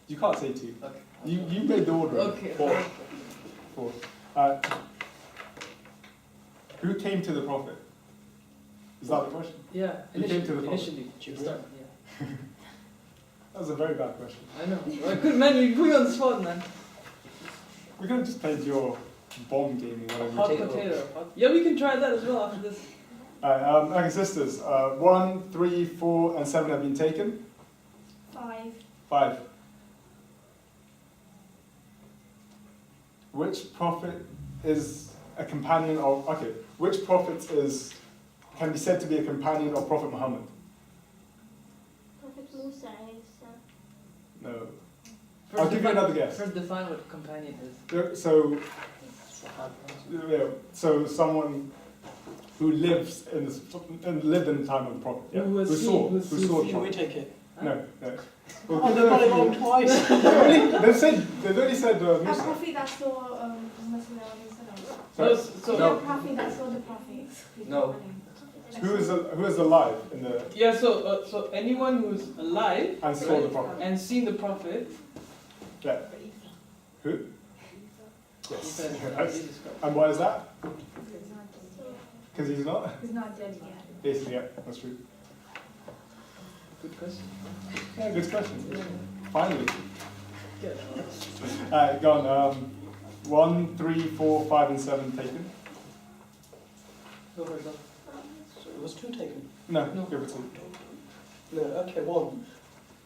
You can't say 2. Okay. You made the order. Okay. 4. Who came to the Prophet? Is that the question? Yeah. Who came to the Prophet? Initially. Start, yeah. That was a very bad question. I know. Man, you put me on the spot, man. We could have just played your bomb game or whatever. Hot potato. Yeah, we can try that as well after this. Okay, sisters. 1, 3, 4, and 7 have been taken. 5. Which prophet is a companion of? Okay, which prophet can be said to be a companion of Prophet Muhammad? Prophet Musa. No. First I'll give you another guess. First, define what companion is. So someone who lived in the time of the Prophet. Yeah. Who saw the Prophet. We take it. No. Oh, they've got it wrong twice. They've already said A Musa. prophet that saw Muhammad. So No. A prophet that saw the prophet. No. Who is alive in the Yeah, so anyone who's alive and saw the Prophet? and seen the Prophet. Yeah. Who? He Yes. said, Yes. Jesus Christ. And why is that? Because he's not. He's not dead yet. Basically, yeah, that's true. Good question. Yeah, good question. Finally. Good. Alright, go on. 1, 3, 4, 5, and 7 taken. Go for it, go. So it was 2 taken. No, No. give it 2. No, okay, 1.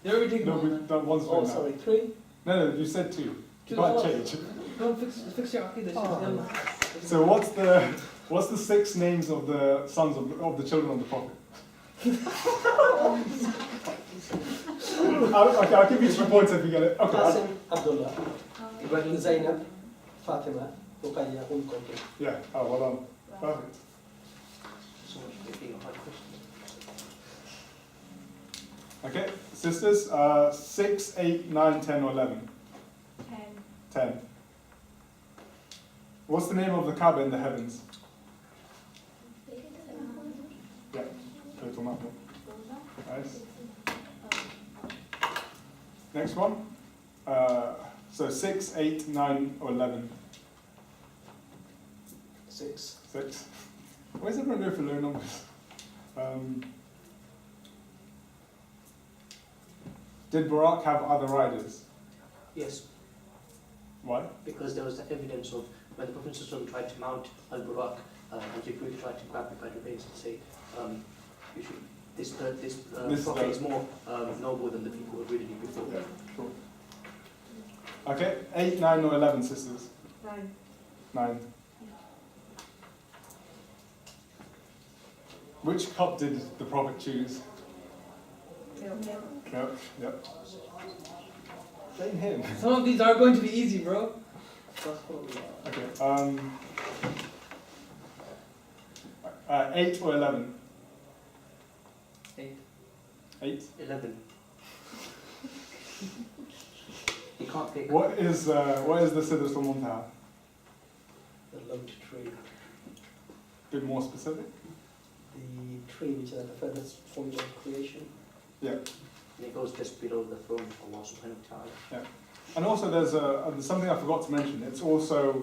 They already taken No, one. that one's Oh, right now. sorry, 3. No, you said 2. You Two can't as well. change. Go fix your aqidah. Oh. So what's the 6 names of the sons of the children of the Prophet? Okay, I'll give you 2 points if you get it. Okay. Qasim, Abdullah, Zainab, Fatima, Ruqayya, Kulthum. Yeah. Oh, well done. Perfect. So much for being a hard question. Okay, sisters. 6, 8, 9, 10, or 11. 10. What's the name of the Kaaba in the heavens? Yeah. Total map. Nice. Next one. So 6, 8, 9, or 11. 6. 6. Why is everyone going for low numbers? Did Barak have other riders? Yes, Why? because there was the evidence of when the Prophet ﷺ tried to mount Al-Buraq, and Jibreel tried to grab it by the reins and say, you should, this prophet is more noble than the people who were reading it before. Yeah, sure. Okay, 8, 9, or 11, sisters? 9. Which cup did the Prophet choose? Yep. Blame him. Some of these are going to be easy, bro. Okay. 8 or 11? 8. 8. 11. You can't pick. What is the Sidratul Muntaha? The loved tree. Bit more specific. The tree which is at the furthest point of creation. Yeah. And it goes just below the throne of Allah subhanahu wa ta'ala. And also there's something I forgot to mention. It's also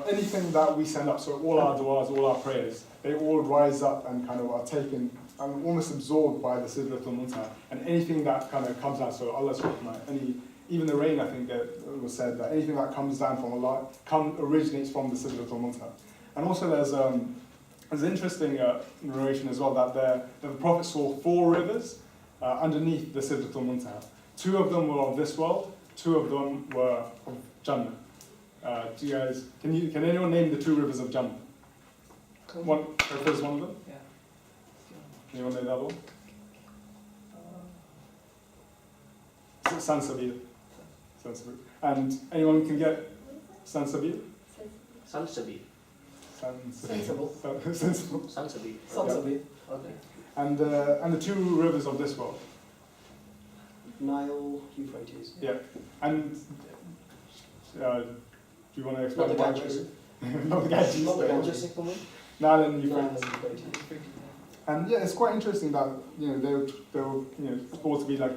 anything that we send up, so all our du'as, all our prayers, they all rise up and kind of are taken and almost absorbed by the Sidratul Muntaha. And anything that kind of comes out, so Allah's rahmah, even the rain, I think it was said that anything that comes down from Allah originates from the Sidratul Muntaha. And also there's an interesting narration as well that the Prophet saw 4 rivers underneath the Sidratul Muntaha. 2 of them were of this world, 2 of them were of Jannah. Do you guys, can anyone name the 2 rivers of Jannah? One, first one of them? Yeah. Anyone know the other one? Sansabil. And anyone can get Sansabil? Sansabi. Sensible. Sensible. Sansabi. Sansabi. Okay. And the 2 rivers of this world. Nile, Euphrates. Yeah. And do you want to explain Not the why? Ganges. Not the Ganges. Not the no. Ganges. Nile and Nile and Euphrates. Euphrates. And yeah, it's quite interesting that they were thought to be like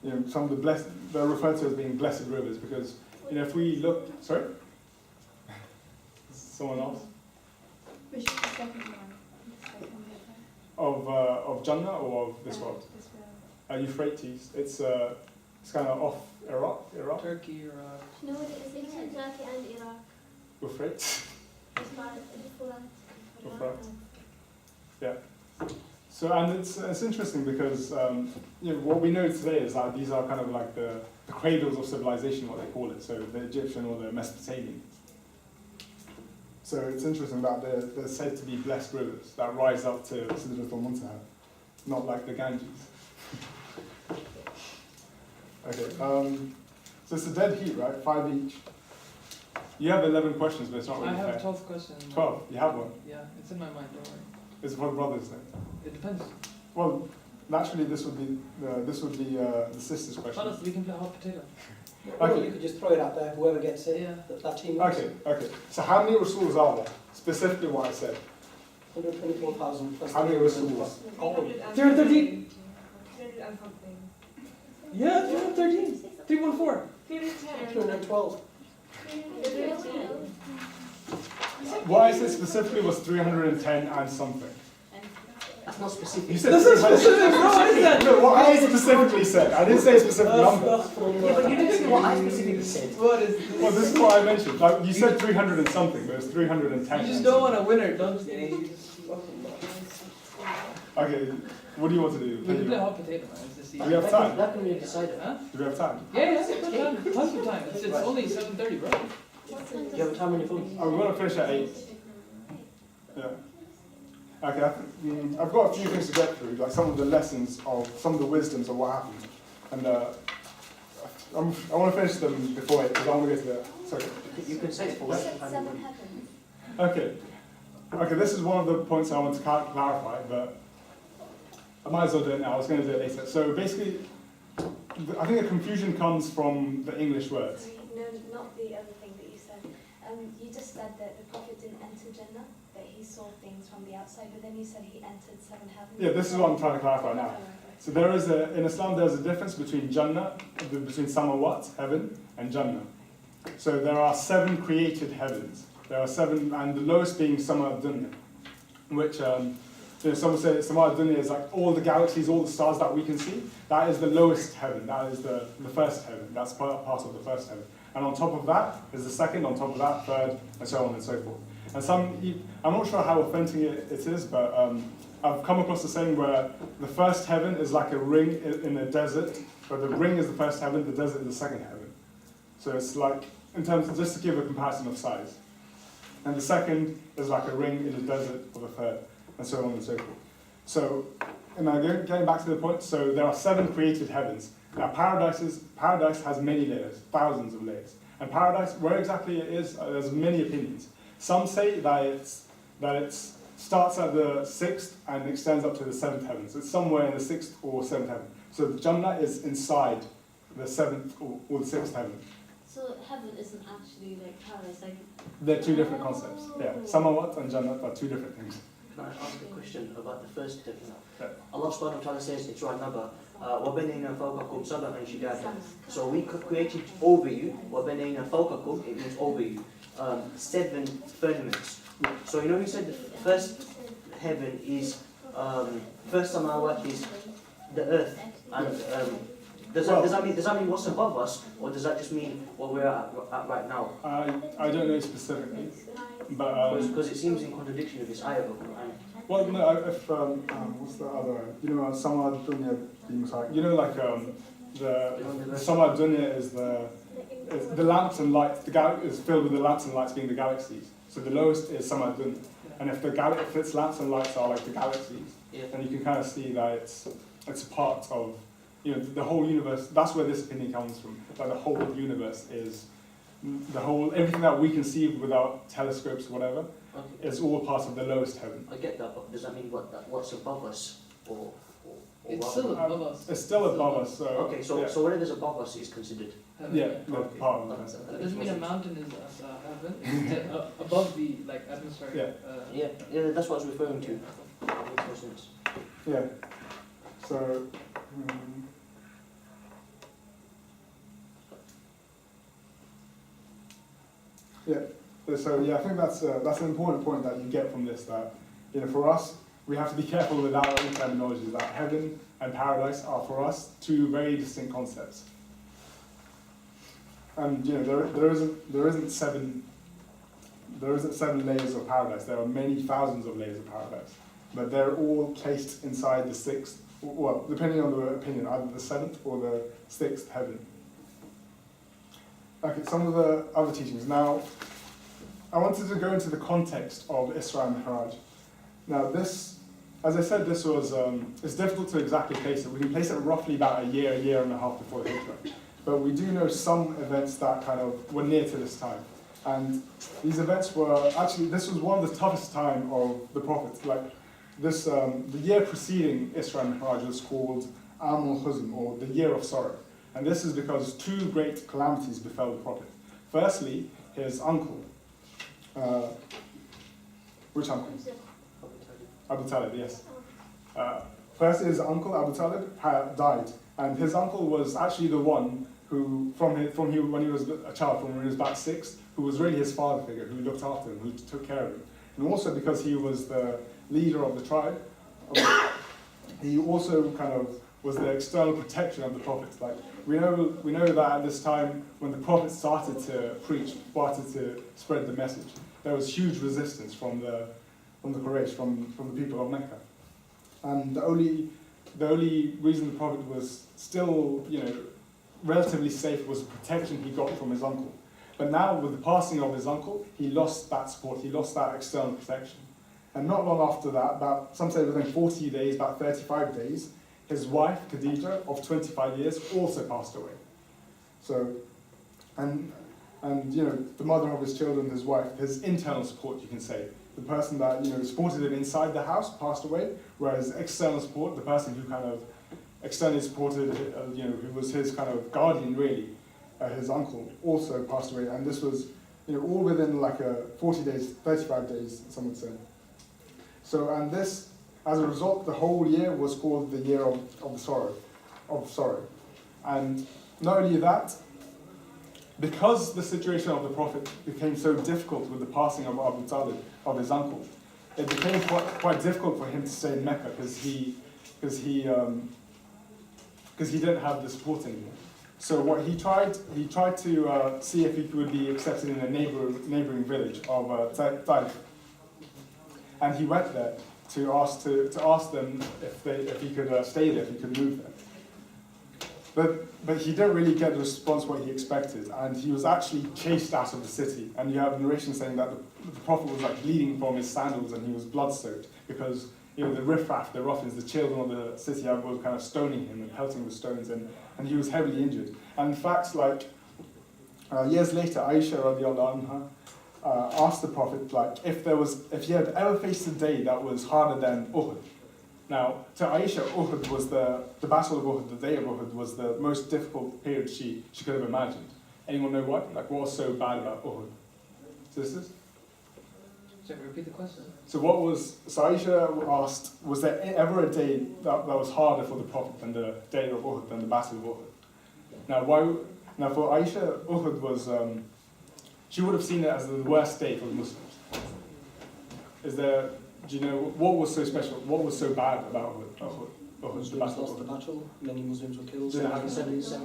some of the blessed, they're referred to as being blessed rivers because, if we look, sorry? Someone else? Which is the second one? The second river. Of Jannah or of this world? This world. Euphrates. It's kind of off Iraq? Turkey, Iraq. No, it's in Turkey and Iraq. Euphrates. It's not Euphrat. Yeah. So, and it's interesting because, what we know today is that these are kind of like the cradles of civilization, what they call it, so the Egyptian or the Mesopotamian. So it's interesting that they're said to be blessed rivers that rise up to Sidratul Muntaha, not like the Ganges. Okay, so it's a dead heat, right? 5 each. You have 11 questions, but it's not really I have fair. 12 questions. 12, you have one. Yeah, it's in my mind, don't worry. It's for the brothers then. It depends. Well, naturally this would be the sisters' question. Honest, we can play hot potato. Or you could just throw it out there, whoever gets it, Yeah. that team wins. Okay. So how many Rasuls are there? Specifically what I said. 124,000 plus. How many Rasuls? Oh, 313. 300 and something. Yeah, 313. 314. 212. What I said specifically was 310 and something. That's not specific. You said This is specific, bro. What is that? No, what I specifically said. I didn't say a specific number. Yeah, but you didn't say what I specifically said. What is this? Well, this is what I mentioned. Like you said 300 and something, but it's 310. You just don't want a winner, don't you? Okay, what do you want to do? We can play hot potato, man. It's just Do we have time? That can be decided. Huh? Do we have time? Yeah, tons of time. It's only 7:30, bro. Do you have a time on your phone? We're going to finish at 8. Yeah. Okay, I've got a few things to get through, like some of the lessons of, some of the wisdoms of what happened. And I want to finish them before 8, because I want to get to that. Sorry. You can say it for what time you want. Okay, this is one of the points I want to clarify, but I might as well do it now. I was going to do it later. So basically, I think the confusion comes from the English words. No, not the other thing that you said. You just said that the Prophet didn't enter Jannah, that he saw things from the outside, but then you said he entered 7 heavens. Yeah, this is what I'm trying to clarify now. So in Islam, there's a difference between Jannah, between Samawat, heaven, and Jannah. So there are 7 created heavens. There are 7, and the lowest being Sama Dunya, which some say Sama Dunya is like all the galaxies, all the stars that we can see. That is the lowest heaven. That is the first heaven. That's part of the first heaven. And on top of that is the second. On top of that, third, and so on and so forth. And I'm not sure how authentic it is, but I've come across the saying where the first heaven is like a ring in a desert, but the ring is the first heaven, the desert is the second heaven. So it's like, in terms of, just to give a comparison of size. And the second is like a ring in the desert of the third, and so on and so forth. So, and now getting back to the point, so there are 7 created heavens. Now paradise has many layers, thousands of layers. And paradise, where exactly it is, there's many opinions. Some say that it starts at the 6th and extends up to the 7th heaven. So it's somewhere in the 6th or 7th heaven. So the Jannah is inside the 7th or the 6th heaven. So heaven isn't actually like paradise, like... They're 2 different concepts. Yeah, Samawat and Jannah are 2 different things. Can I ask a question about the first heaven? Yeah. Allah subhanahu wa ta'ala says in Surah Number, وَبَنَيْنَا فَوْقَكُمْ سَبْعًا شِدَادًا. So we created over you, وَبَنَيْنَا فَوْقَكُمْ, it means over you, 7 firmaments. So you know you said the first heaven is, first samawat is the earth, and does that mean what's above us, or does that just mean what we're at right now? I don't know specifically, but Because it seems in contradiction with this ayah of the Quran. well, no, if what's the other one? You know, Sama Dunya being like, you know, like the Sama Dunya is the lamps and lights. Is filled with the lamps and lights being the galaxies. So the lowest is Sama Dunya, and if its lamps and lights are like the galaxies, then you can kind of see that it's a part of, you know, the whole universe. That's where this opinion comes from. That the whole universe is everything that we can see without telescopes or whatever. Okay. Is all part of the lowest heaven. I get that, but does that mean what's above us, or It's what? still above us. It's still above us. So Okay, so yeah. so whatever's above us is considered. Heaven. Yeah, Okay. part of That- it. That doesn't mean a mountain is heaven. It's above the like atmosphere. Yeah. Yeah, that's what I was referring to. That makes more sense. Yeah. So, So yeah, I think that's an important point that you get from this, that, you know, for us, we have to be careful with our own terminology, that heaven and paradise are for us two very distinct concepts. And you know, there isn't seven layers of paradise. There are many thousands of layers of paradise, but they're all placed inside the sixth, well, depending on the opinion, either the seventh or the sixth heaven. Okay, some of the other teachings. Now, I wanted to go into the context of Isra and Mi'raj. Now this, as I said, this was, it's difficult to exactly place it. We can place it roughly about a year and a half before the Hijrah. But we do know some events that kind of were near to this time. And these events were, actually, this was one of the toughest time of the Prophet. Like this, the year preceding Isra and Mi'raj was called Am al-Huzn, or the year of sorrow. And this is because two great calamities befell the Prophet. Firstly, his uncle. Which uncle? Abu Talib, yes. Firstly, his uncle, Abu Talib, died. And his uncle was actually the one who, when he was a child, from when he was about 6, who was really his father figure, who looked after him, who took care of him. And also because he was the leader of the tribe, he also kind of was the external protection of the Prophet. Like we know that at this time, when the Prophet started to preach, started to spread the message, there was huge resistance from the Quraysh, from the people of Mecca. And the only reason the Prophet was still, you know, relatively safe was the protection he got from his uncle. But now, with the passing of his uncle, he lost that support, he lost that external protection. And not long after that, about some say within 40 days, about 35 days, his wife, Khadija, of 25 years, also passed away. So, and you know, the mother of his children, his wife, his internal support, you can say, the person that, you know, supported him inside the house passed away, whereas external support, the person who kind of externally supported, you know, who was his kind of guardian really, his uncle, also passed away. And this was, you know, all within like 40 days, 35 days, some would say. So, and this, as a result, the whole year was called the year of sorrow. And not only that, because the situation of the Prophet became so difficult with the passing of Abu Talib, of his uncle, it became quite difficult for him to stay in Mecca because he didn't have the support anymore. So what he tried to see if he could be accepted in a neighboring village of Taif, and he went there to ask them if he could stay there, if he could move there. But he didn't really get the response what he expected, and he was actually chased out of the city. And you have narration saying that the Prophet was like bleeding from his sandals, and he was blood-soaked because, you know, the riffraff, the ruffians, the children of the city were kind of stoning him and pelting him with stones, and he was heavily injured. And in fact, like years later, Aisha radiallahu anha asked the Prophet, like, if he had ever faced a day that was harder than Uhud. Now, to Aisha, Uhud was the Battle of Uhud, the day of Uhud, was the most difficult period she could have imagined. Anyone know what? Like, what was so bad about Uhud? Sisters? Sorry, repeat the question. So Aisha asked, was there ever a day that was harder for the Prophet than the day of Uhud, than the Battle of Uhud? Now for Aisha, Uhud was, she would have seen it as the worst day for the Muslims. Do you know, what was so special, what was so bad about Uhud? Muslims lost the battle, many Muslims were killed. 70 Muslims were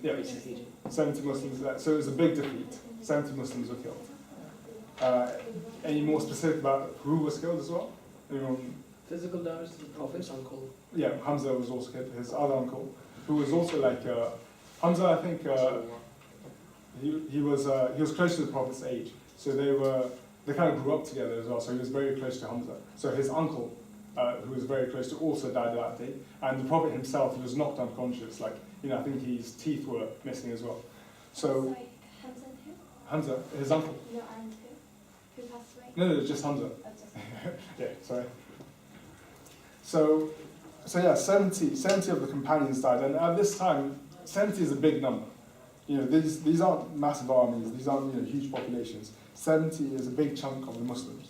Yeah. defeated. 70 Muslims, so it was a big defeat. 70 Muslims were killed. Any more specific about who was killed as well? Anyone? Physical damage to the Prophet's Prophet. uncle. Yeah, Hamza was also killed, his other uncle, who was also like, Hamza, I think, he was close to the Prophet's age. So they kind of grew up together as well, so he was very close to Hamza. So his uncle, who was very close to, also died that day. And the Prophet himself, he was knocked unconscious, like, you know, I think his teeth were missing as well. So, Sorry, Hamza and who? Hamza, his uncle. No, and who? Who passed away? No, just Hamza. Oh, just Yeah, sorry. So yeah, 70 of the companions died, and at this time, 70 is a big number. You know, these aren't massive armies, these aren't, you know, huge populations. 70 is a big chunk of the Muslims.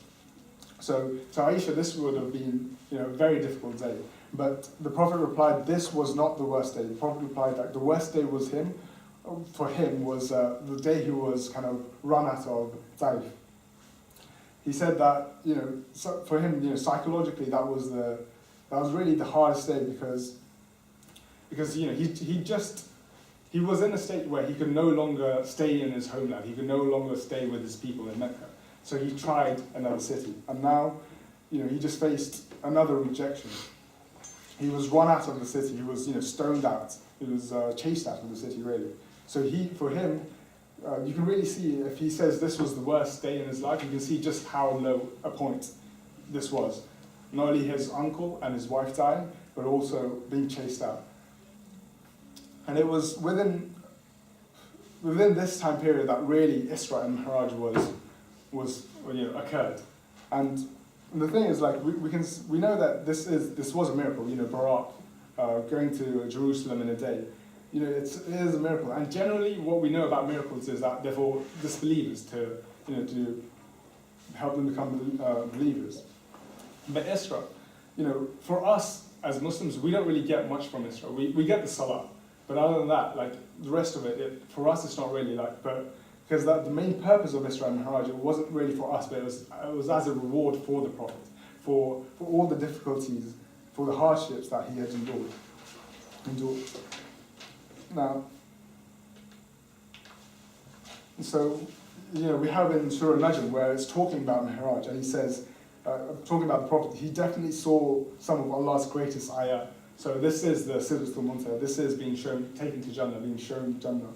So to Aisha, this would have been, you know, a very difficult day. But the Prophet replied, this was not the worst day. The Prophet replied that the worst day was for him was the day he was kind of run out of Taif. He said that, you know, so for him, you know, psychologically that was really the hardest day because you know, he was in a state where he could no longer stay in his homeland. He could no longer stay with his people in Mecca. So he tried another city. And now, you know, he just faced another rejection. He was run out of the city. He was, you know, stoned out. He was chased out of the city, really. So for him, you can really see, if he says this was the worst day in his life, you can see just how low a point this was. Not only his uncle and his wife dying, but also being chased out. And it was within this time period that really Isra and Mi'raj was you know, occurred. And the thing is, like, we know that this was a miracle. You know, Barak going to Jerusalem in a day. You know, it is a miracle. And generally, what we know about miracles is that they're for disbelievers to help them become believers. But Isra, you know, for us as Muslims, we don't really get much from Isra. We get the Salah, but other than that, like the rest of it for us, it's not really like. But because the main purpose of Isra and Mi'raj, it wasn't really for us, but it was as a reward for the Prophet, for all the difficulties, for the hardships that he had endured. Now, so, you know, we have in Surah Najm where it's talking about Mi'raj, and he says, talking about the Prophet, he definitely saw some of Allah's greatest ayah. So this is the Sidratul Muntaha. This is being shown, taken to Jannah, being shown Jannah.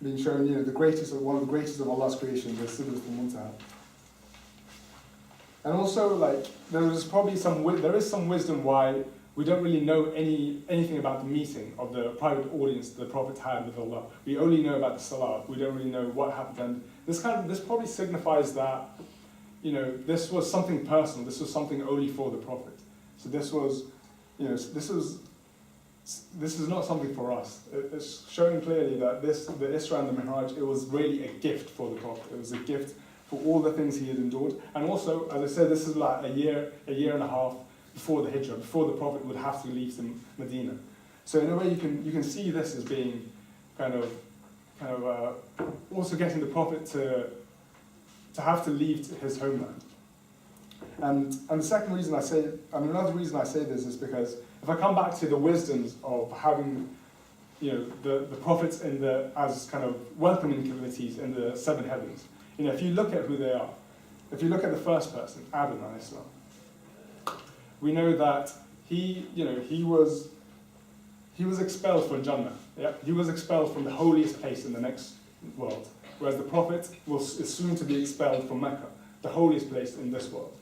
Being shown, you know, one of the greatest of Allah's creation, the Sidratul Muntaha. And also, like, there is some wisdom why we don't really know anything about the meeting of the private audience the Prophet had with Allah. We only know about the Salah. We don't really know what happened. And this probably signifies that, you know, this was something personal. This was something only for the Prophet. So this was, you know, this is not something for us. It's showing clearly that the Isra and the Mi'raj, it was really a gift for the Prophet. It was a gift for all the things he had endured. And also, as I said, this is like a year and a half before the Hijrah, before the Prophet would have to leave to Medina. So in a way, you can see this as being kind of also getting the Prophet to have to leave his homeland. And another reason I say this is because if I come back to the wisdoms of having, you know, the prophets as kind of welcoming communities in the seven heavens, you know, if you look at who they are, if you look at the first person, Adam alayhi salam, we know that he was expelled from Jannah. Yeah? He was expelled from the holiest place in the next world, whereas the Prophet is soon to be expelled from Mecca, the holiest place in this world.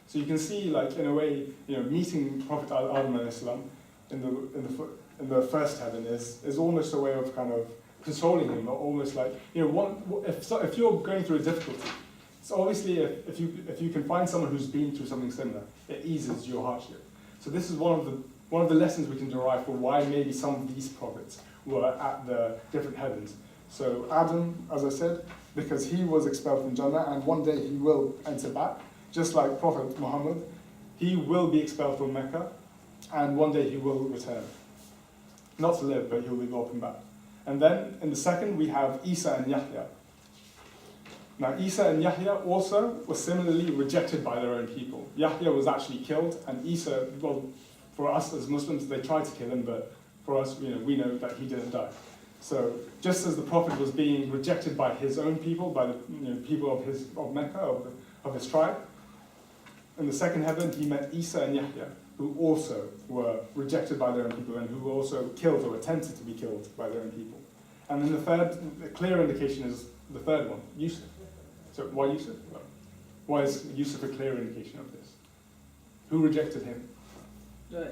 So you can see, like, in a way, you know, meeting Prophet Adam alayhi salam in the first heaven is almost a way of kind of consoling him, or almost like, you know, if you're going through a difficulty, so obviously if you can find someone who's been through something similar, it eases your hardship. So this is one of the lessons we can derive for why maybe some of these prophets were at the different heavens. So Adam, as I said, because he was expelled from Jannah, and one day he will enter back, just like Prophet Muhammad, he will be expelled from Mecca, and one day he will return. Not to live, but he will be welcomed back. And then in the second we have Isa and Yahya. Now Isa and Yahya also were similarly rejected by their own people. Yahya was actually killed, and Isa, well, for us as Muslims, they tried to kill him, but for us, you know, we know that he didn't die. So just as the Prophet was being rejected by his own people, by the people of Mecca, of his tribe, in the second heaven he met Isa and Yahya, who also were rejected by their own people and who were also killed or attempted to be killed by their own people. And then the clear indication is the third one, Yusuf. So why Yusuf? Why is Yusuf a clear indication of this? Who rejected him?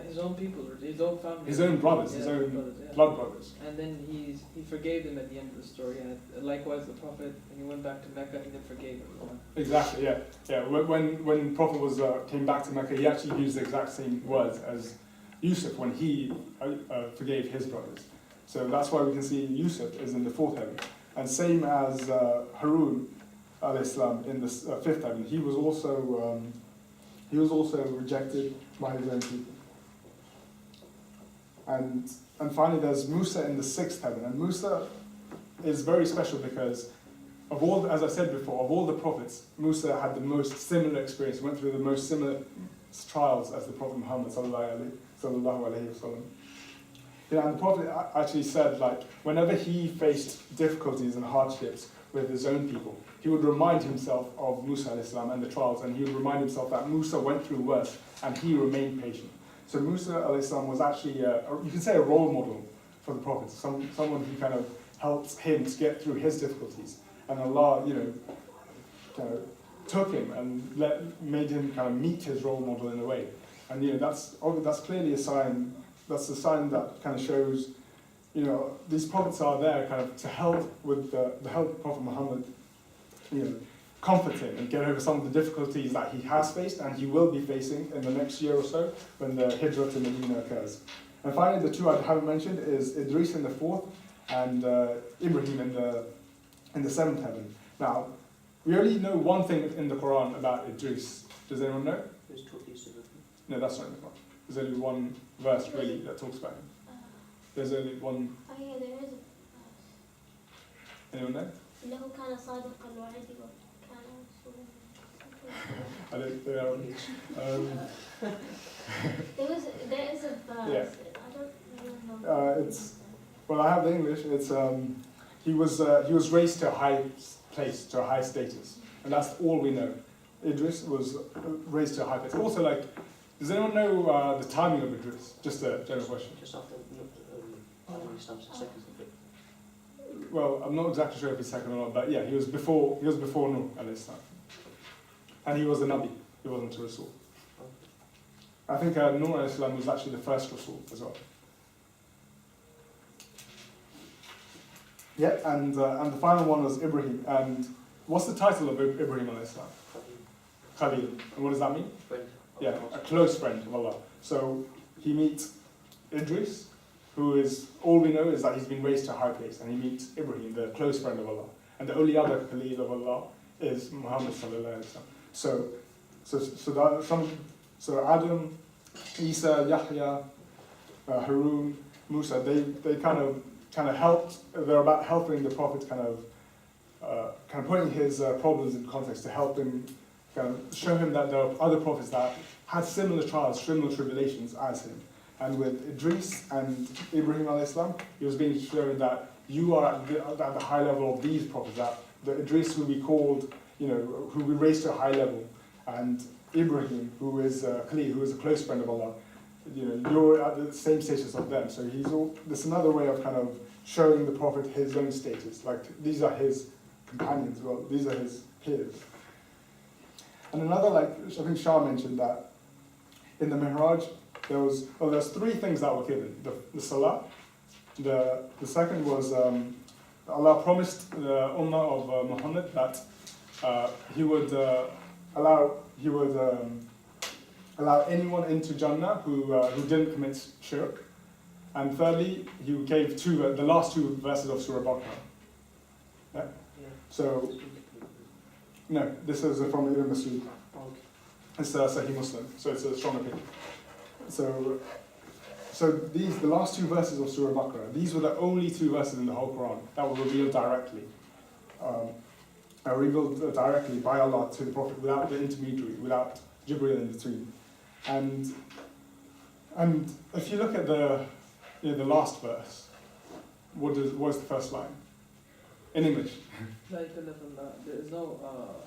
His own people, his own family. His own brothers, yeah, his own brothers, yeah. blood brothers. And then he forgave them at the end of the story. And likewise, the Prophet, when he went back to Mecca, he then forgave everyone. Exactly, yeah. When Prophet came back to Mecca, he actually used the exact same words as Yusuf when he forgave his brothers. So that's why we can see Yusuf is in the fourth heaven. And same as Harun alayhi salam in the fifth heaven. He was also rejected by his own people. And finally, there's Musa in the sixth heaven. And Musa is very special because of all, as I said before, of all the prophets, Musa had the most similar experience, went through the most similar trials as the Prophet Muhammad sallallahu alaihi wasallam. And the Prophet actually said, like, whenever he faced difficulties and hardships with his own people, he would remind himself of Musa alayhi salam and the trials, and he would remind himself that Musa went through worse and he remained patient. So Musa alayhi salam was actually, you can say, a role model for the Prophet, someone who kind of helped him to get through his difficulties. And Allah, kind of took him and made him kind of meet his role model in a way. And that's clearly a sign. That's a sign that kind of shows, these prophets are there kind of to help with the help of Prophet Muhammad, comfort him and get over some of the difficulties that he has faced and he will be facing in the next year or so when the Hijrah to Medina occurs. And finally, the two I haven't mentioned is Idris in the fourth and Ibrahim in the seventh heaven. Now, we only know one thing in the Quran about Idris. Does anyone know? There's two pieces of No, that's not in the Quran. There's only one verse really that talks about him. There's only one. Oh yeah, there is Anyone know? إنه كان صادق الوعد وكان I don't know. there is a verse. Yeah. I don't know. I have the English. It's he was raised to a high place, to a high status, and that's all we know. Idris was raised to a high place. Also, like, does anyone know the timing of Idris? Just a general question. just after Islam's second. Well, I'm not exactly sure if he's second or not, but yeah, he was before Nuh alayhi salam, and he was a Nabi. He wasn't a Rasul. I think Nuh alayhi salam was actually the first Rasul as well. Yeah, and the final one was Ibrahim. And what's the title of Ibrahim alayhi salam? Khalil. And what does that mean? Friend. Yeah, a close friend of Allah. So he meets Idris, who is, all we know is that he's been raised to a high place, and he meets Ibrahim, the close friend of Allah. And the only other Khalil of Allah is Muhammad sallallahu alaihi wasallam. So Adam, Isa, Yahya, Harun, Musa, they kind of helped. They're about helping the Prophet kind of putting his problems in context to help him kind of show him that there are other prophets that had similar trials, similar tribulations as him. And with Idris and Ibrahim alayhi salam, he was being shown that you are at the high level of these prophets, that the Idris will be called, who will be raised to a high level, and Ibrahim, who is Khalil, who is a close friend of Allah, you're at the same status of them. So this is another way of kind of showing the Prophet his own status. Like, these are his companions, well, these are his peers. And another, like, I think Shah mentioned that in the Mi'raj, there's three things that were given. The Salah, the second was Allah promised the Ummah of Muhammad that He would allow anyone into Jannah who didn't commit shirk. And thirdly, He gave the last two verses of Surah Baqarah. Yeah? So, no, this is from Ibn Masud. It's Sahih Muslim, so it's a strong opinion. So the last two verses of Surah Baqarah, these were the only two verses in the whole Quran that were revealed directly. Revealed directly by Allah to the Prophet without the intermediary, without Jibreel in between. And if you look at the last verse, what's the first line? In English. There is no,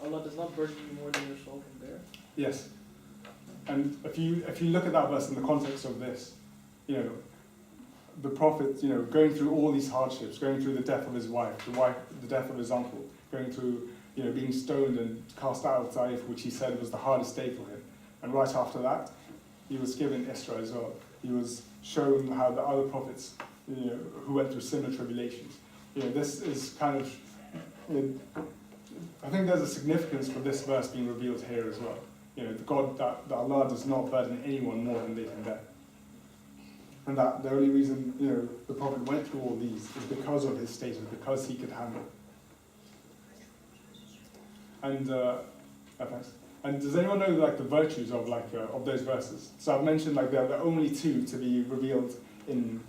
Allah does not burden you more than your soul can bear. Yes. And if you look at that verse in the context of this, the Prophet, going through all these hardships, going through the death of his wife, the death of his uncle, going through, being stoned and cast out of Taif, which he said was the hardest day for him. And right after that, he was given Isra as well. He was shown how the other prophets, who went through similar tribulations. This is kind of, I think there's a significance for this verse being revealed here as well. That Allah does not burden anyone more than they can bear. And that the only reason, the Prophet went through all these is because of his status, because he could handle it. And, thanks. And does anyone know, like, the virtues of those verses? So I've mentioned, like, they're the only two to be revealed in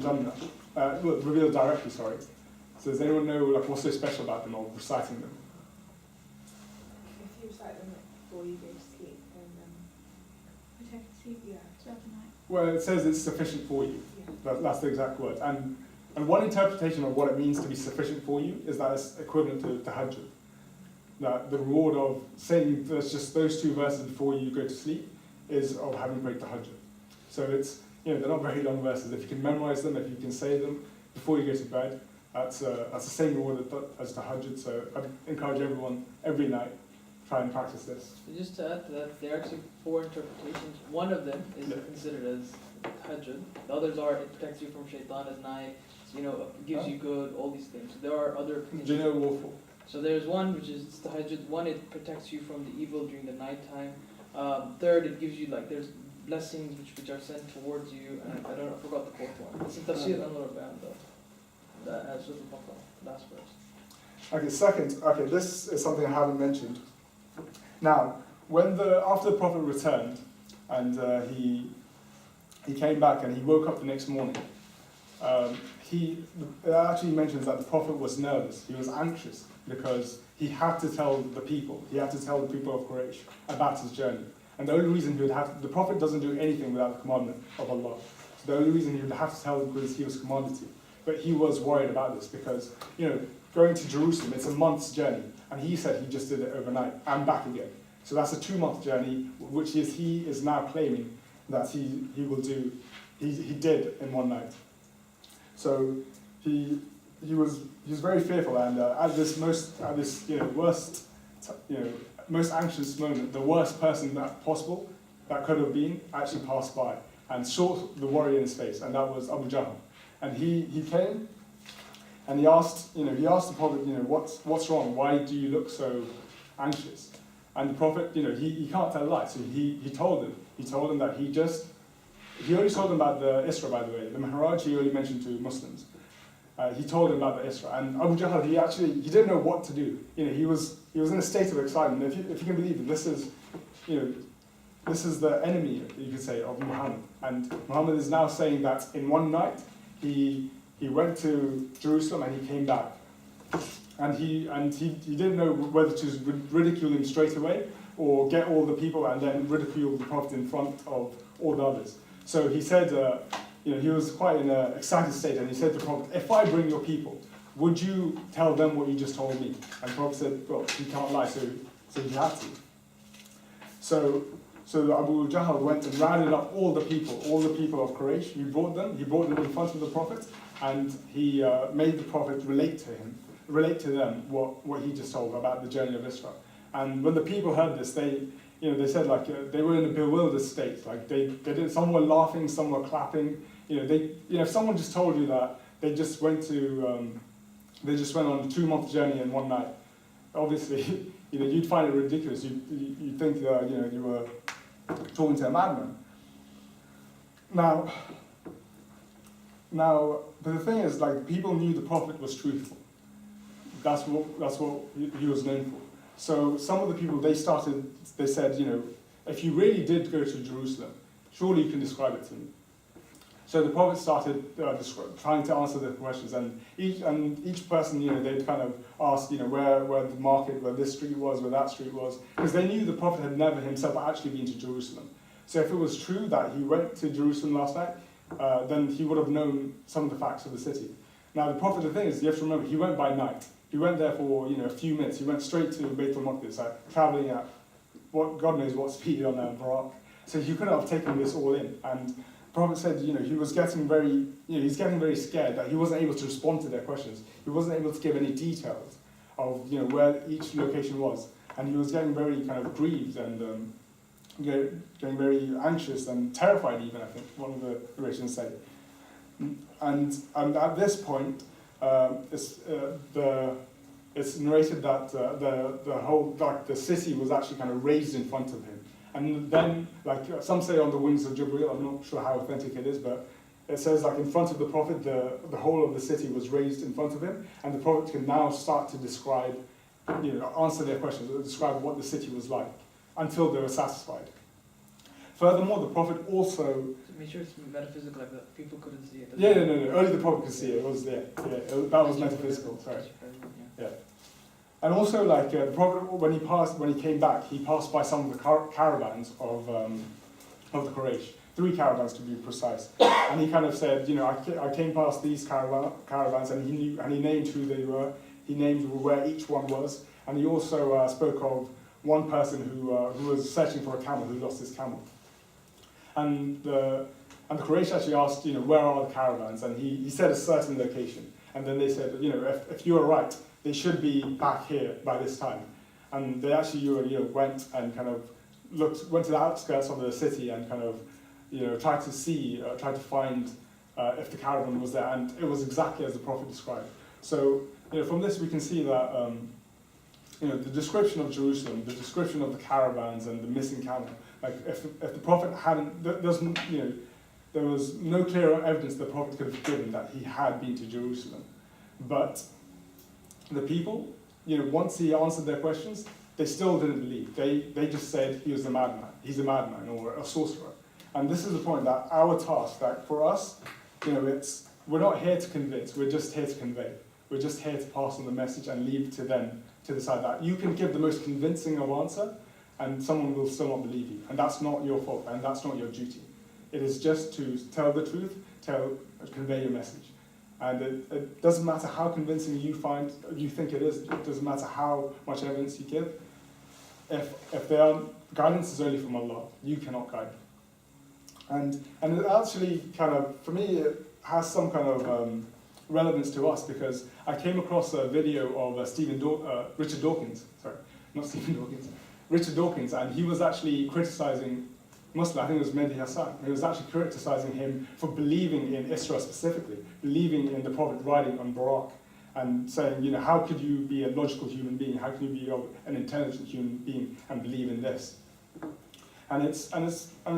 Jannah, revealed directly, sorry. So does anyone know like what's so special about them or reciting them? If you recite them before you go to sleep, then Protect you yeah. throughout the night. Well, it says it's sufficient for you. That's the exact word. And one interpretation of what it means to be sufficient for you is that it's equivalent to tahajjud. That the reward of saying there's just those 2 verses before you go to sleep is of having prayed tahajjud. So it's, they're not very long verses. If you can memorize them, if you can say them before you go to bed, that's the same reward as tahajjud. So I encourage everyone every night try and practice this. So just to add to that, there are actually 4 interpretations. One of them is considered as tahajjud. The others are it protects you from shaitan at night, gives you good, all these things. So there are other opinions. Do you know Warful? So there's one which is tahajjud. One, it protects you from the evil during the nighttime. Third, it gives you there's blessings which are sent towards you. And I forgot the 4th one. It's in Tafsir Anwar though. That has Surah Al-Baqarah, last verse. Okay, second, this is something I haven't mentioned. Now, after the Prophet returned and he came back and he woke up the next morning, it actually mentions that the Prophet was nervous, he was anxious because he had to tell the people of Quraysh about his journey. And the only reason the Prophet doesn't do anything without the commandment of Allah. So the only reason he would have to tell them because he was commanded to. But he was worried about this because, going to Jerusalem, it's a month's journey. And he said he just did it overnight and back again. So that's a 2-month journey, which he is now claiming that he will do, he did in one night. So he was very fearful, and at this most anxious moment, the worst person that could have been actually passed by and saw the worry in his face, and that was Abu Jahl. And he came and he asked the Prophet, what's wrong? Why do you look so anxious? And the Prophet, he can't tell a lie, so he told him. He told him that he only told him about the Isra, by the way. The Mi'raj he only mentioned to Muslims. He told him about the Isra. And Abu Jahl, he didn't know what to do. He was in a state of excitement. If you can believe it, this is the enemy, you could say, of Muhammad. And Muhammad is now saying that in one night, he went to Jerusalem and he came back. And he didn't know whether to ridicule him straight away or get all the people and then ridicule the Prophet in front of all the others. So he said, he was quite in an excited state, and he said to the Prophet, if I bring your people, would you tell them what you just told me? And the Prophet said, well, he can't lie, so he had to. So Abu Jahl went and rounded up all the people of Quraysh. He brought them in front of the Prophet, and he made the Prophet relate to them what he just told about the journey of Isra. And when the people heard this, they said they were in a bewildered state. Some were laughing, some were clapping. If someone just told you that they just went on a 2-month journey in one night, obviously, you'd find it ridiculous. You'd think that you were talking to a madman. Now, but the thing is, people knew the Prophet was truthful. That's what he was known for. So some of the people, they said, if you really did go to Jerusalem, surely you can describe it to me. So the Prophet started trying to answer the questions, and each person, they'd kind of ask, where the market, where this street was, where that street was, because they knew the Prophet had never himself actually been to Jerusalem. So if it was true that he went to Jerusalem last night, then he would have known some of the facts of the city. Now the Prophet, the thing is, you have to remember, he went by night. He went there for a few minutes. He went straight to Beit al-Maqdis, traveling at God knows what speed on a Barak. So he couldn't have taken this all in. And the Prophet said, he was getting he's getting very scared that he wasn't able to respond to their questions. He wasn't able to give any details of where each location was, and he was getting very kind of grieved and getting very anxious and terrified. Even, I think one of the narrations said. And at this point. It's narrated that the city was actually kind of raised in front of him, and then some say on the wings of Jibreel. I'm not sure how authentic it is, but it says in front of the Prophet, the whole of the city was raised in front of him, and the Prophet can now start to describe, answer their questions, describe what the city was like, until they were satisfied. Furthermore, the Prophet also... So make sure it's metaphysical, like that people couldn't see it. Yeah, no. Only the Prophet could see it. It was that was metaphysical. Sorry. Yeah. And also, like the Prophet, when he came back, he passed by some of the caravans of the Quraysh, 3 caravans to be precise. And he kind of said, I came past these caravans, and he named who they were. He named where each one was, and he also spoke of one person who was searching for a camel, who lost his camel. And the Quraysh actually asked, where are the caravans? And he said a certain location. And then they said, if you are right, they should be back here by this time. And they actually, went and kind of went to the outskirts of the city and kind of, tried to find if the caravan was there. And it was exactly as the Prophet described. So, from this we can see that, the description of Jerusalem, the description of the caravans and the missing camel, like if the Prophet hadn't, there was no clear evidence the Prophet could have given that he had been to Jerusalem. But the people, once he answered their questions, they still didn't believe. They just said he was a madman, he's a madman or a sorcerer. And this is the point, that our task, that for us, we're not here to convince, we're just here to convey. We're just here to pass on the message and leave to them to decide that. You can give the most convincing of answer, and someone will still not believe you. And that's not your fault, and that's not your duty. It is just to tell the truth, convey your message. And it doesn't matter how convincing you think it is, it doesn't matter how much evidence you give. If guidance is only from Allah, you cannot guide. And it actually kind of, for me, it has some kind of relevance to us, because I came across a video of Richard Dawkins, and he was actually criticizing Muslim, I think it was Mehdi Hassan. He was actually criticizing him for believing in Isra specifically, believing in the Prophet riding on Buraq, and saying, how could you be a logical human being? How can you be an intelligent human being and believe in this? And it's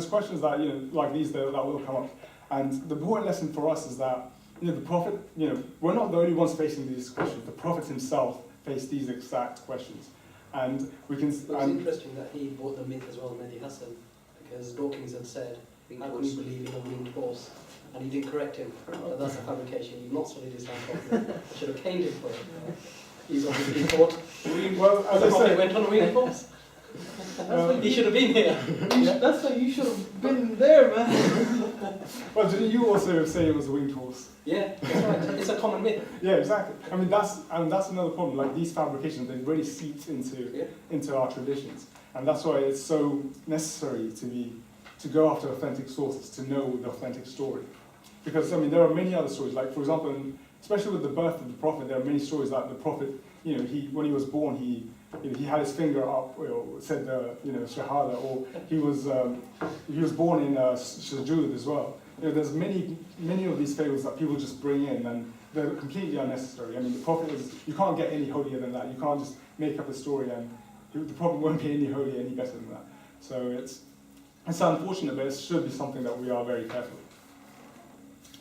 questions that like these that will come up. And the important lesson for us is that the Prophet, we're not the only ones facing these questions. The Prophet himself faced these exact questions, and we can. It's interesting that he brought the myth as well, Mehdi Hassan, because Dawkins had said, "How can you believe in a winged horse?" And he didn't correct him. That's a fabrication. You've not studied Islam properly. I should have caned him for it. He's obviously thought. Well, as I said, went on a winged horse. He should have been here. That's why you should have been there, man. Well, didn't you also say it was a winged horse? Yeah, that's right. It's a common myth. Yeah, exactly. I mean, that's another problem. Like these fabrications, they really seep into our traditions, and that's why it's so necessary to go after authentic sources, to know the authentic story. Because there are many other stories. Like for example, especially with the birth of the Prophet, there are many stories that the Prophet, when he was born, he had his finger up, said Shahada, or he was born in Sujood as well. There's many of these fables that people just bring in, and they're completely unnecessary. I mean, the Prophet you can't get any holier than that. You can't just make up a story, and the Prophet won't be any holier, any better than that. So it's unfortunate, but it should be something that we are very careful with.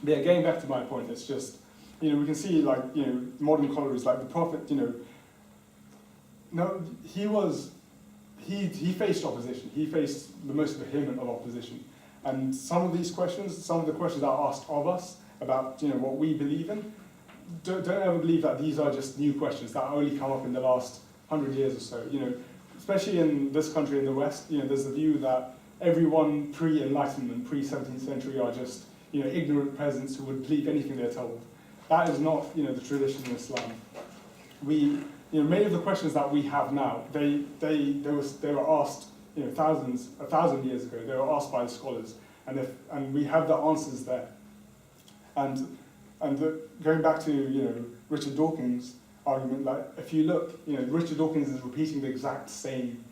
But yeah, getting back to my point, it's just, we can see modern colleries, like the Prophet, no, he faced opposition. He faced the most vehement of opposition. And some of the questions that are asked of us about, what we believe in, don't ever believe that these are just new questions that only come up in the last 100 years or so. Especially in this country in the West, there's the view that everyone pre-Enlightenment, pre-17th century are just, ignorant peasants who would believe anything they're told. That is not, the tradition in Islam. Many of the questions that we have now, they were asked, 1,000 years ago. They were asked by the scholars, and we have the answers there. And going back to Richard Dawkins' argument, like if you look, Richard Dawkins is repeating the exact same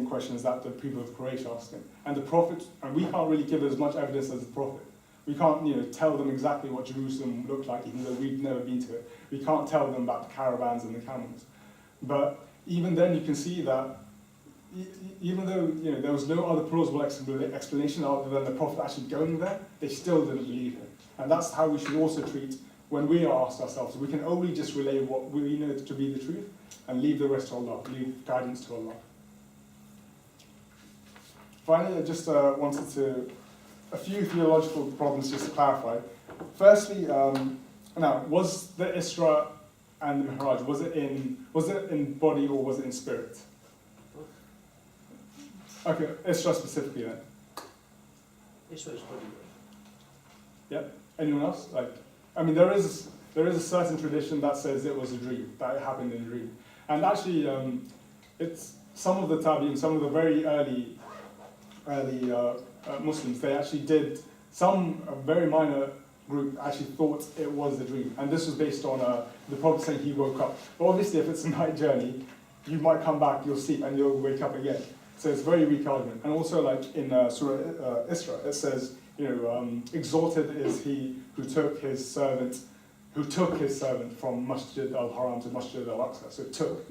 questions that the people of Quraysh asked him. And the Prophet, and we can't really give as much evidence as the Prophet. We can't, tell them exactly what Jerusalem looked like, even though we've never been to it. We can't tell them about the caravans and the camels. But even then, you can see that even though there was no other plausible explanation other than the Prophet actually going there, they still didn't believe him. And that's how we should also treat when we are asked ourselves. We can only just relay what we know to be the truth and leave the rest to Allah, leave guidance to Allah. finally, I just wanted to, a few theological problems just to clarify. Firstly, now, was the Isra and the Mi'raj, was it in body or was it in spirit? Okay, Isra specifically then. Isra is body. Yep. Anyone else? Like, I mean, there is a certain tradition that says it was a dream, that it happened in a dream. And actually, it's some of the Tabi'in, some of the very early Muslims, they actually did, a very minor group actually thought it was a dream. And this was based on the Prophet saying he woke up. But obviously, if it's a night journey, you might come back, you'll sleep, and you'll wake up again. So it's a very weak argument. And also, like in Surah Isra, it says, exalted is he who took his servant from Masjid al-Haram to Masjid al-Aqsa. So took,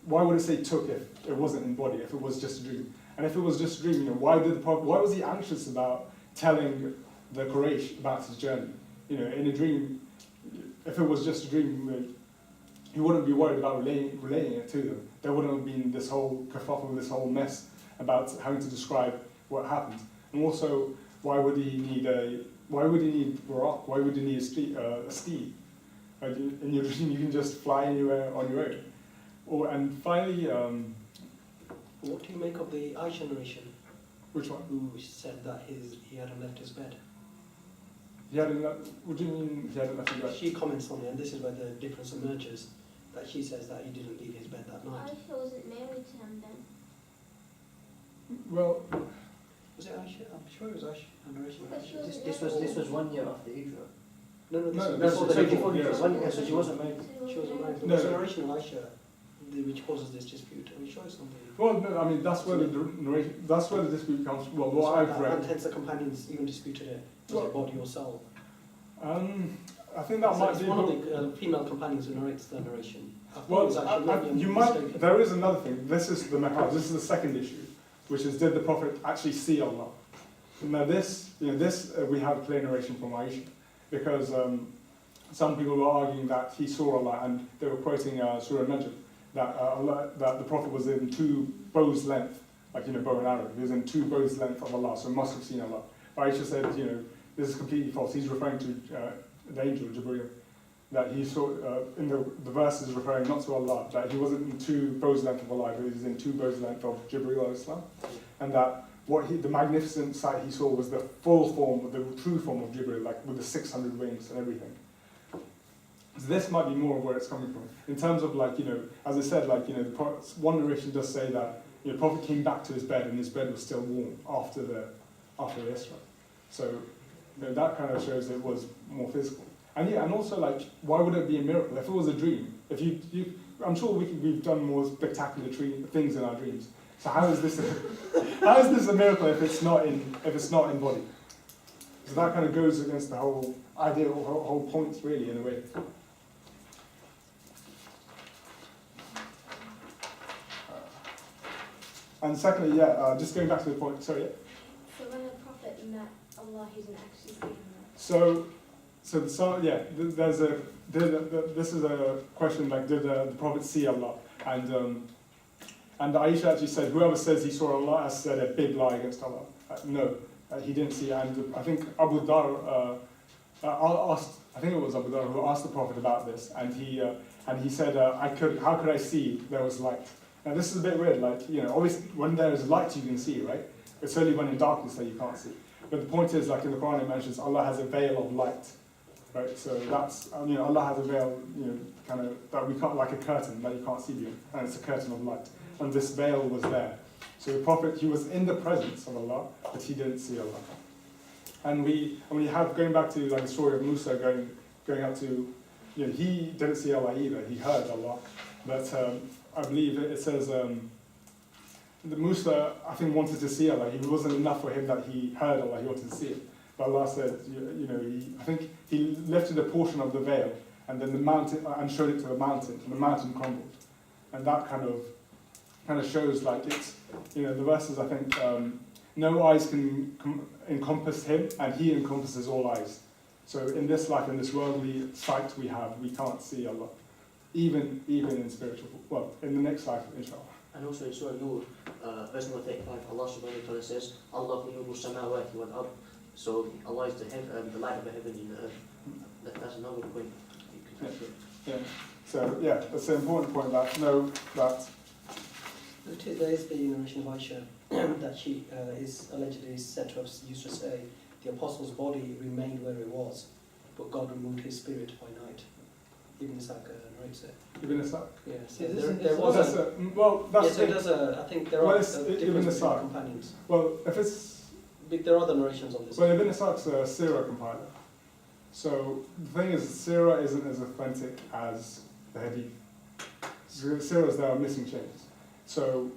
why would it say took if it wasn't in body, if it was just a dream? And if it was just a dream, why was he anxious about telling the Quraysh about his journey? In a dream, if it was just a dream, he wouldn't be worried about relaying it to them. There wouldn't have been this whole kerfuffle, this whole mess about having to describe what happened. And also, why would he need Buraq? Why would he need a steed? In your dream, you can just fly anywhere on your own. And finally, what do you make of the Aisha narration? Which one? Who said that he hadn't left his bed? What do you mean he hadn't left his bed? She comments on it, and this is where the difference emerges. That she says that he didn't leave his bed that night. Aisha wasn't married to him then. Well, Was it Aisha? I'm sure it was Aisha. A narration of But she Aisha. wasn't This was 1 year after Hijrah. No, No, this so was she- before yeah. Hijrah. 1 year, so she wasn't married. She wasn't married. No. There's a narration of Aisha which causes this dispute. Are you sure it's something? well, no, I mean that's where the narration, that's where the dispute comes from. Well, what I've And read. hence the companions even disputed it. Was it body or soul? I think that So might it's be. one of the female companions who narrates the narration. I thought it Well, was actually maybe I'm mistaken. there is another thing. This is the Mi'raj. This is the second issue, which is did the Prophet actually see Allah? Now this, we have clear narration from Aisha, because some people were arguing that he saw Allah, and they were quoting Surah Najm, that the Prophet was in 2 bows length, like bow and arrow. He was in 2 bows length of Allah, so must have seen Allah. But Aisha said, this is completely false. He's referring to the angel Jibreel, that he saw in the verse is referring not to Allah, that he wasn't in 2 bows length of Allah, but he was in 2 bows length of Jibreel al-Islam, and that the magnificent sight he saw was the full form, the true form of Jibreel, like with the 600 wings and everything. So this might be more of where it's coming from. In terms of as I said, one narration does say that the Prophet came back to his bed and his bed was still warm after the Isra. So that kind of shows it was more physical. And also why would it be a miracle if it was a dream? If I'm sure we've done more spectacular things in our dreams. So how is this a miracle if it's not in body? So that kind of goes against the whole idea, or whole point, really, in a way. And secondly, just going back to the point. Sorry. Yeah. So when the Prophet met Allah, he didn't actually see him. This is a question did the Prophet see Allah? And Aisha actually said, whoever says he saw Allah has said a big lie against Allah. No, he didn't see. And I think Abu Dhar asked, I think it was Abu Dhar who asked the Prophet about this, and he said, how could I see there was light? Now this is a bit weird, obviously when there is light you can see, right? It's only when in darkness that you can't see. But the point is, in the Quran it mentions Allah has a veil of light, right? So that's, Allah has a veil, that we can't, like a curtain that you can't see beyond, and it's a curtain of light. And this veil was there. So the Prophet, he was in the presence of Allah, but he didn't see Allah. And we have, going back to the story of Musa going up to, he didn't see Allah either, he heard Allah. But I believe it says, that Musa, I think, wanted to see Allah. It wasn't enough for him that he heard Allah, he wanted to see it. But Allah said, I think he lifted a portion of the veil, and then the mountain, and showed it to the mountain, and the mountain crumbled. And that kind of shows, it's, the verses, I think, no eyes can encompass him, and he encompasses all eyes. So in this life, in this worldly sight we have, we can't see Allah. Even in spiritual, in the next life, inshallah. And also in Surah Nur, verse number 35, Allah subhanahu wa ta'ala says, Allahu nuru samawati wal ard. So Allah is the light of the heaven and the earth. That's another point. Yeah. So yeah, that's an important point. That know that There is the narration of Aisha that she is allegedly said to have used to say, the apostle's body remained where it was, but God removed his spirit by night. Ibn Ishaq narrates it. Ibn Ishaq. Yeah, so Is this there, in there Islam? was That's a... well, that's Yes, so there's a... I think there Well, are it's Ibn different Ishaq. companions. well, if it's But there are other narrations on this. well, Ibn Ishaq's a Seerah compiler. So the thing is, Seerah isn't as authentic as the Hadith. Seerahs there are missing chains. So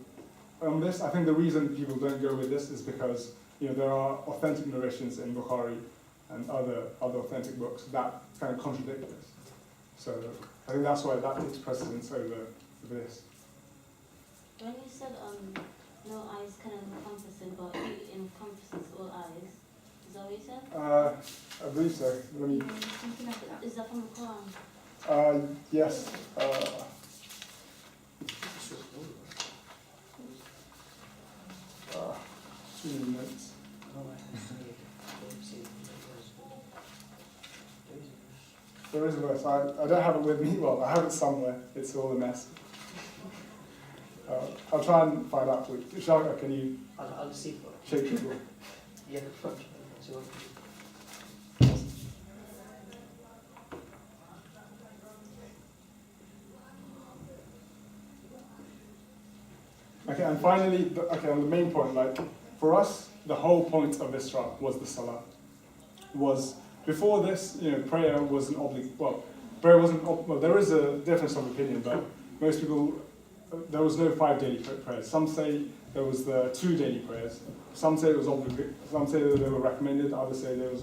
on this, I think the reason people don't go with this is because there are authentic narrations in Bukhari and other authentic books that kind of contradict this. So I think that's why that takes precedence over this. When you said no eyes can encompass it, but it encompasses all eyes, is that what you said? I believe so. Let me. Something like that. Is that from the Quran? Yes. 2 minutes. There is a verse. I don't have it with me. Well, I have it somewhere. It's all a mess. I'll try and find out for you. Shaka, can you I'll see. shake people? Yeah, front. So, Okay, and finally, on the main point, like for us, the whole point of Isra was the Salah. Was before this, prayer was an prayer wasn't. Well, there is a difference of opinion, but most people, there was no 5 daily prayers. Some say there was the 2 daily prayers. Some say it was obligatory. Some say that they were recommended. Others say they was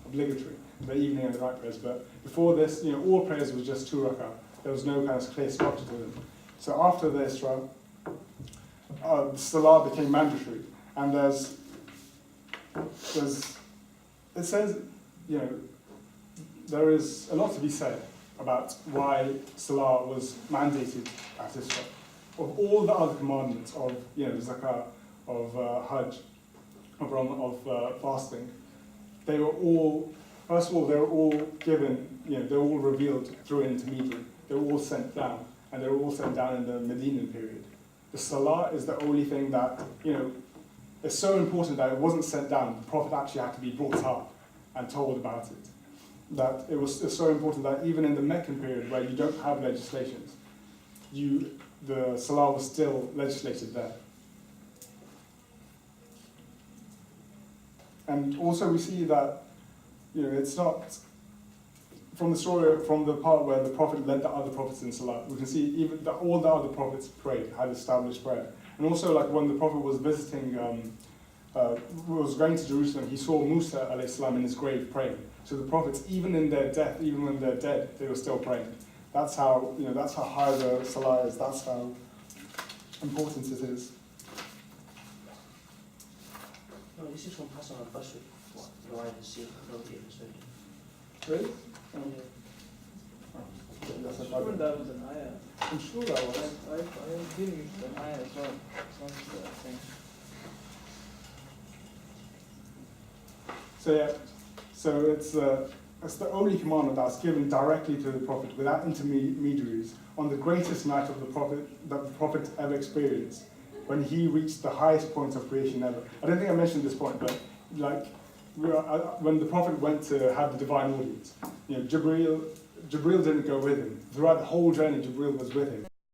obligatory, the evening and the night prayers. But before this, all prayers was just 2 rak'ah. There was no kind of clear structure to them. So after the Isra, Salah became mandatory, and it says, there is a lot to be said about why Salah was mandated at Isra. Of all the other commandments of Zakah, of Hajj, of fasting, they were all, first of all, they were all given, they were all revealed through an intermediary. They were all sent down, and they were all sent down in the Medinan period. The Salah is the only thing that, is so important that it wasn't sent down. The Prophet actually had to be brought up and told about it. That it's so important that even in the Meccan period where you don't have legislations, the Salah was still legislated there. And also we see that, it's not, from the story, from the part where the Prophet led the other prophets in Salah, we can see even that all the other prophets prayed, had established prayer. And also, like when the Prophet was visiting, was going to Jerusalem, he saw Musa alayhi salam in his grave praying. So the prophets, even in their death, even when they're dead, they were still praying. That's how, that's how high the Salah is. That's how important it is. no, this is from Hassan al-Basri. No, I didn't see it. Nobody ever said it. Really? I'm sure that was an ayah. I'm sure that was. I am dealing with an ayah as well. It's not just a thing. So yeah, so it's the only commandment that's given directly to the Prophet without intermediaries on the greatest night of the Prophet that the Prophet ever experienced, when he reached the highest point of creation ever. I don't think I mentioned this point, but when the Prophet went to have the divine audience, Jibreel didn't go with him. Throughout the whole journey, Jibreel was with him.